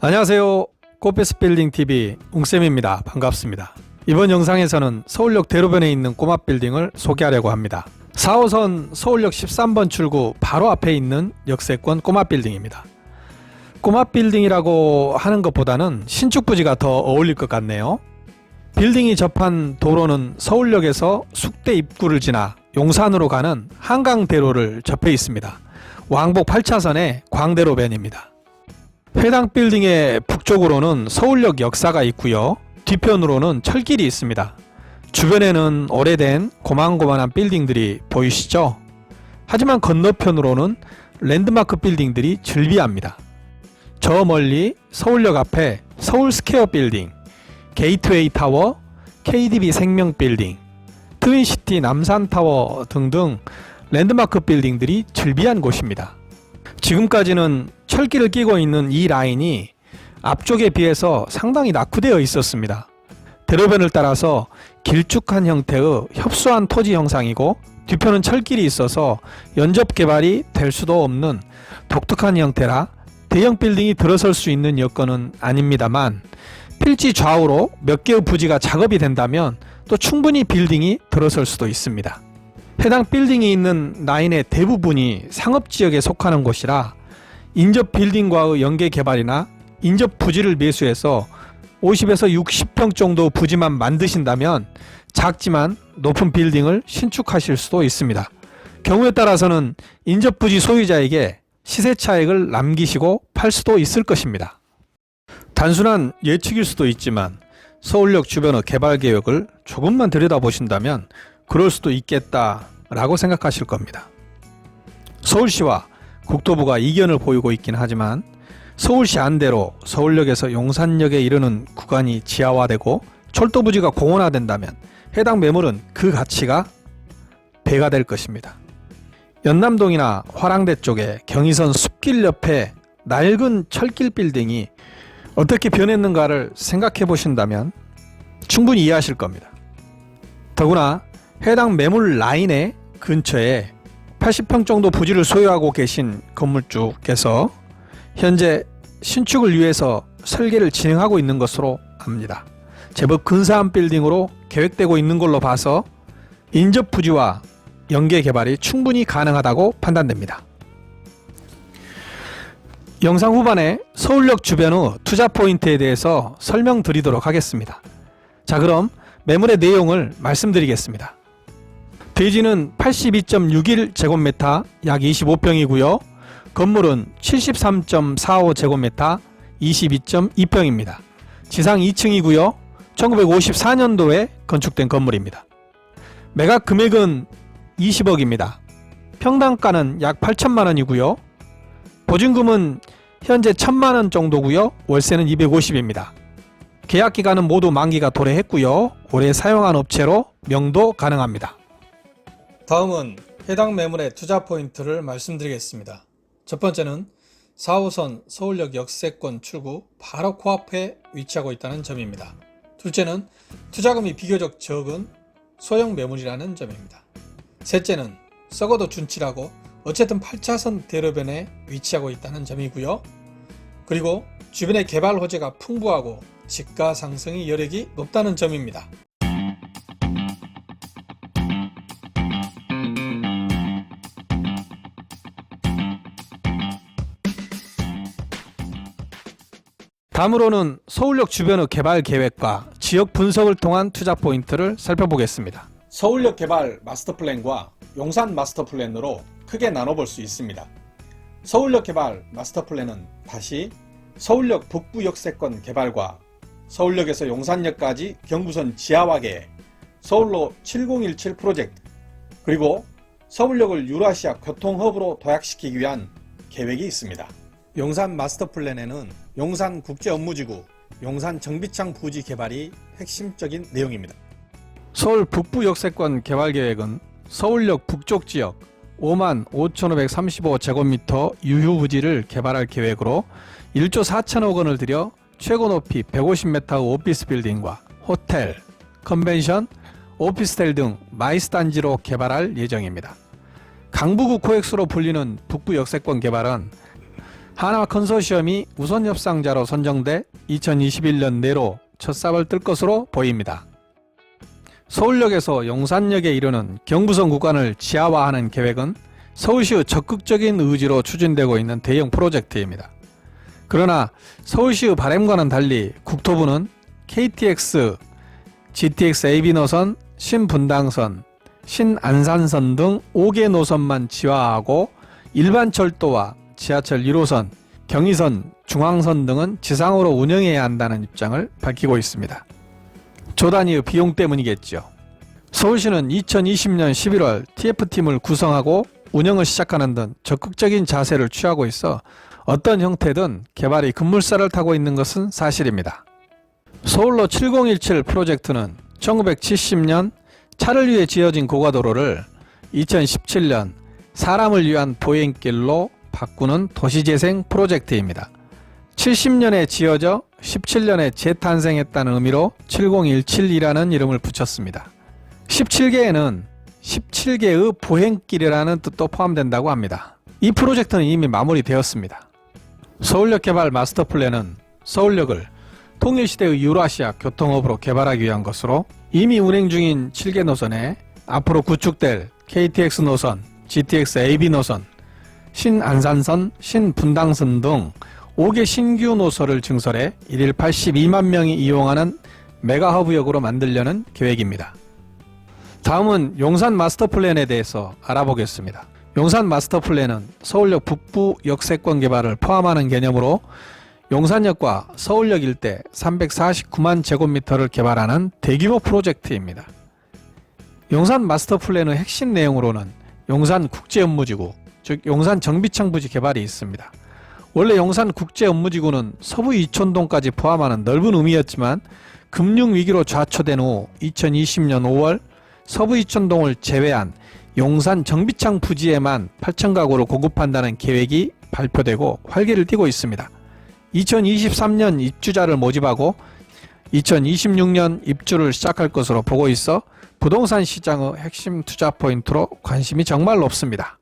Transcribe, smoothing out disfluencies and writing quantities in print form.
안녕하세요. 꽃베스빌딩TV 웅쌤입니다. 반갑습니다. 이번 영상에서는 서울역 대로변에 있는 꼬마빌딩을 소개하려고 합니다. 4호선 서울역 13번 출구 바로 앞에 있는 역세권 꼬마빌딩입니다. 꼬마빌딩이라고 하는 것보다는 신축부지가 더 어울릴 것 같네요. 빌딩이 접한 도로는 서울역에서 숙대 입구를 지나 용산으로 가는 한강대로를 접해 있습니다. 왕복 8차선의 광대로변입니다. 해당 빌딩의 북쪽으로는 서울역 역사가 있고요. 뒤편으로는 철길이 있습니다. 주변에는 오래된 고만고만한 빌딩들이 보이시죠? 하지만 건너편으로는 랜드마크 빌딩들이 즐비합니다. 저 멀리 서울역 앞에 서울스퀘어 빌딩, 게이트웨이 타워, KDB 생명 빌딩, 트윈시티 남산타워 등등 랜드마크 빌딩들이 즐비한 곳입니다. 지금까지는 철길을 끼고 있는 이 라인이 앞쪽에 비해서 상당히 낙후되어 있었습니다. 대로변을 따라서 길쭉한 형태의 협소한 토지 형상이고 뒤편은 철길이 있어서 연접 개발이 될 수도 없는 독특한 형태라 대형 빌딩이 들어설 수 있는 여건은 아닙니다만, 필지 좌우로 몇 개의 부지가 작업이 된다면 또 충분히 빌딩이 들어설 수도 있습니다. 해당 빌딩이 있는 라인의 대부분이 상업지역에 속하는 곳이라 인접 빌딩과의 연계 개발이나 인접 부지를 매수해서 50에서 60평 정도 부지만 만드신다면 작지만 높은 빌딩을 신축하실 수도 있습니다. 경우에 따라서는 인접 부지 소유자에게 시세 차익을 남기시고 팔 수도 있을 것입니다. 단순한 예측일 수도 있지만 서울역 주변의 개발 계획을 조금만 들여다보신다면 그럴 수도 있겠다라고 생각하실 겁니다. 서울시와 국토부가 이견을 보이고 있긴 하지만 서울시 안대로 서울역에서 용산역에 이르는 구간이 지하화되고 철도부지가 공원화된다면 해당 매물은 그 가치가 배가 될 것입니다. 연남동이나 화랑대 쪽에 경의선 숲길 옆에 낡은 철길 빌딩이 어떻게 변했는가를 생각해 보신다면 충분히 이해하실 겁니다. 더구나 해당 매물 라인의 근처에 80평 정도 부지를 소유하고 계신 건물주께서 현재 신축을 위해서 설계를 진행하고 있는 것으로 압니다. 제법 근사한 빌딩으로 계획되고 있는 걸로 봐서 인접 부지와 연계 개발이 충분히 가능하다고 판단됩니다. 영상 후반에 서울역 주변의 투자 포인트에 대해서 설명드리도록 하겠습니다. 자, 그럼 매물의 내용을 말씀드리겠습니다. 대지는 82.61제곱미터 약 25평이고요. 건물은 73.45제곱미터 22.2평입니다. 지상 2층이고요. 1954년도에 건축된 건물입니다. 매각 금액은 20억입니다. 평당가는 약 8천만원이고요. 보증금은 현재 1,000만원 정도고요. 월세는 250입니다. 계약기간은 모두 만기가 도래했고요. 올해 사용한 업체로 명도 가능합니다. 다음은 해당 매물의 투자 포인트를 말씀드리겠습니다. 첫 번째는 4호선 서울역 역세권 출구 바로 코앞에 위치하고 있다는 점입니다. 둘째는 투자금이 비교적 적은 소형 매물이라는 점입니다. 셋째는 썩어도 준칠하고 어쨌든 8차선 대로변에 위치하고 있다는 점이고요. 그리고 주변의 개발 호재가 풍부하고 지가 상승의 여력이 높다는 점입니다. 다음으로는 서울역 주변의 개발 계획과 지역 분석을 통한 투자 포인트를 살펴보겠습니다. 서울역 개발 마스터 플랜과 용산 마스터 플랜으로 크게 나눠볼 수 있습니다. 서울역 개발 마스터 플랜은 다시 서울역 북부 역세권 개발과 서울역에서 용산역까지 경부선 지하화 계획, 서울로 7017 프로젝트, 그리고 서울역을 유라시아 교통허브로 도약시키기 위한 계획이 있습니다. 용산 마스터 플랜에는 용산 국제업무지구, 용산 정비창 부지 개발이 핵심적인 내용입니다. 서울 북부 역세권 개발 계획은 서울역 북쪽 지역 55,535제곱미터 유휴 부지를 개발할 계획으로 1조 4천억 원을 들여 최고 높이 150m의 오피스 빌딩과 호텔, 컨벤션, 오피스텔 등 마이스 단지로 개발할 예정입니다. 강북구 코엑스로 불리는 북부 역세권 개발은 하나와 컨소시엄이 우선 협상자로 선정돼 2021년 내로 첫 삽을 뜰 것으로 보입니다. 서울역에서 용산역에 이르는 경부선 구간을 지하화하는 계획은 서울시의 적극적인 의지로 추진되고 있는 대형 프로젝트입니다. 그러나 서울시의 바람과는 달리 국토부는 KTX, GTX AB 노선, 신분당선, 신안산선 등 5개 노선만 지하화하고 일반 철도와 지하철 1호선, 경의선, 중앙선 등은 지상으로 운영해야 한다는 입장을 밝히고 있습니다. 조 단위의 비용 때문이겠죠. 서울시는 2020년 11월 TF팀을 구성하고 운영을 시작하는 등 적극적인 자세를 취하고 있어 어떤 형태든 개발이 급물살을 타고 있는 것은 사실입니다. 서울로 7017 프로젝트는 1970년 차를 위해 지어진 고가도로를 2017년 사람을 위한 보행길로 바꾸는 도시재생 프로젝트입니다. 70년에 지어져 17년에 재탄생했다는 의미로 7017이라는 이름을 붙였습니다. 17개에는 17개의 보행길이라는 뜻도 포함된다고 합니다. 이 프로젝트는 이미 마무리되었습니다. 서울역 개발 마스터 플랜은 서울역을 통일시대의 유라시아 교통허브로 개발하기 위한 것으로 이미 운행 중인 7개 노선에 앞으로 구축될 KTX 노선, GTX AB 노선, 신안산선, 신분당선 등 5개 신규 노선을 증설해 일일 82만 명이 이용하는 메가허브역으로 만들려는 계획입니다. 다음은 용산 마스터 플랜에 대해서 알아보겠습니다. 용산 마스터 플랜은 서울역 북부 역세권 개발을 포함하는 개념으로 용산역과 서울역 일대 349만 제곱미터를 개발하는 대규모 프로젝트입니다. 용산 마스터 플랜의 핵심 내용으로는 용산국제업무지구, 즉 용산정비청 부지 개발이 있습니다. 원래 용산국제업무지구는 서부 이촌동까지 포함하는 넓은 의미였지만 금융위기로 좌초된 후 2020년 5월 서부 이촌동을 제외한 용산정비청 부지에만 8,000가구를 공급한다는 계획이 발표되고 활기를 띠고 있습니다. 2023년 입주자를 모집하고 2026년 입주를 시작할 것으로 보고 있어 부동산 시장의 핵심 투자 포인트로 관심이 정말 높습니다.